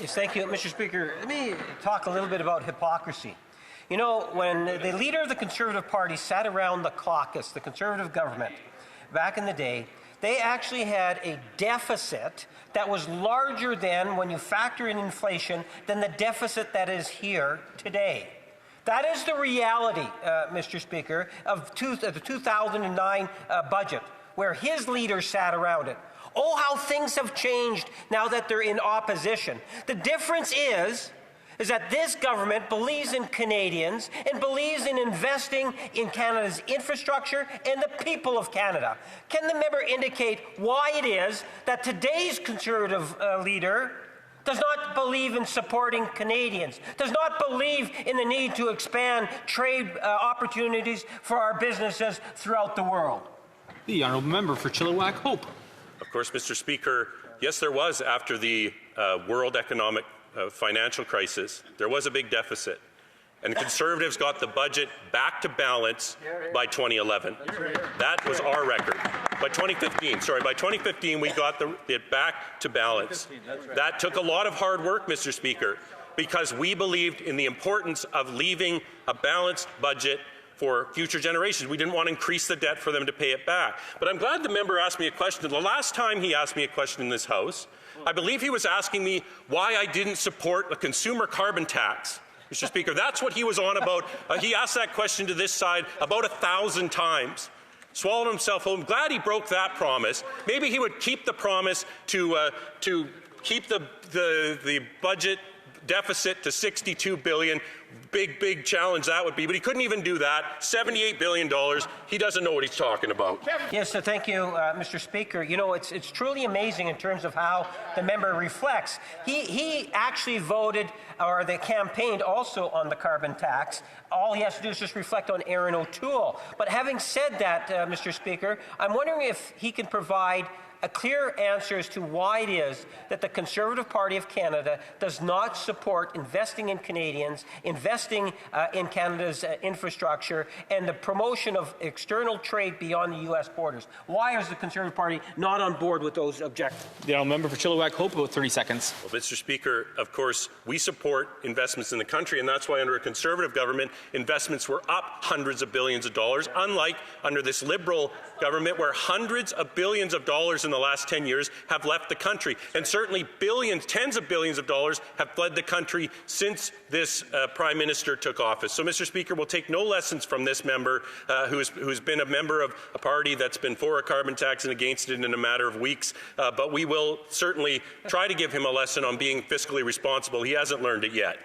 Yes, thank you, Mr. Speaker. Let me talk a little bit about hypocrisy. You know, when the leader of the Conservative Party sat around the caucus, the Conservative government, back in the day, they actually had a deficit that was larger than, when you factor in inflation, than the deficit that is here today. That is the reality, Mr. Speaker, of the 2009 budget, where his leaders sat around it. Oh, how things have changed now that they're in opposition. The difference is that this government believes in Canadians and believes in investing in Canada's infrastructure and the people of Canada. Can the member indicate why it is that today's Conservative leader does not believe in supporting Canadians, does not believe in the need to expand trade opportunities for our businesses throughout the world? The honourable member for Chilliwack Hope. Of course, Mr. Speaker, yes, there was, after the world economic financial crisis, there was a big deficit. And the Conservatives got the budget back to balance by 2011. That was our record. By 2015, we got it back to balance. That took a lot of hard work, Mr. Speaker, because we believed in the importance of leaving a balanced budget for future generations. We didn't want to increase the debt for them to pay it back. But I'm glad the member asked me a question. The last time he asked me a question in this House, I believe he was asking me why I didn't support a consumer carbon tax. Mr. Speaker, that's what he was on about. He asked that question to this side about 1,000 times. Swallowed himself whole. I'm glad he broke that promise. Maybe he would keep the promise to keep the budget deficit to $62 billion. Big challenge that would be, but he couldn't even do that. $78 billion. He doesn't know what he's talking about. Yes, thank you, Mr. Speaker. You know, it's truly amazing in terms of how the member reflects. He actually voted, or they campaigned also on the carbon tax. All he has to do is just reflect on Aaron O'Toole. But having said that, Mr. Speaker, I'm wondering if he can provide a clear answer as to why it is that the Conservative Party of Canada does not support investing in Canadians, investing in Canada's infrastructure, and the promotion of external trade beyond the U.S. borders. Why is the Conservative Party not on board with those objectives? The honourable member for Chilliwack Hope, about 30 seconds. Well, Mr. Speaker, of course, we support investments in the country, and that's why under a Conservative government, investments were up hundreds of billions of dollars, unlike under this Liberal government, where hundreds of billions of dollars in the last 10 years have left the country, and certainly billions, tens of billions of dollars have fled the country since this Prime Minister took office. So, Mr. Speaker, we'll take no lessons from this member who's been a member of a party that's been for a carbon tax and against it in a matter of weeks, but we will certainly try to give him a lesson on being fiscally responsible. He hasn't learned it yet.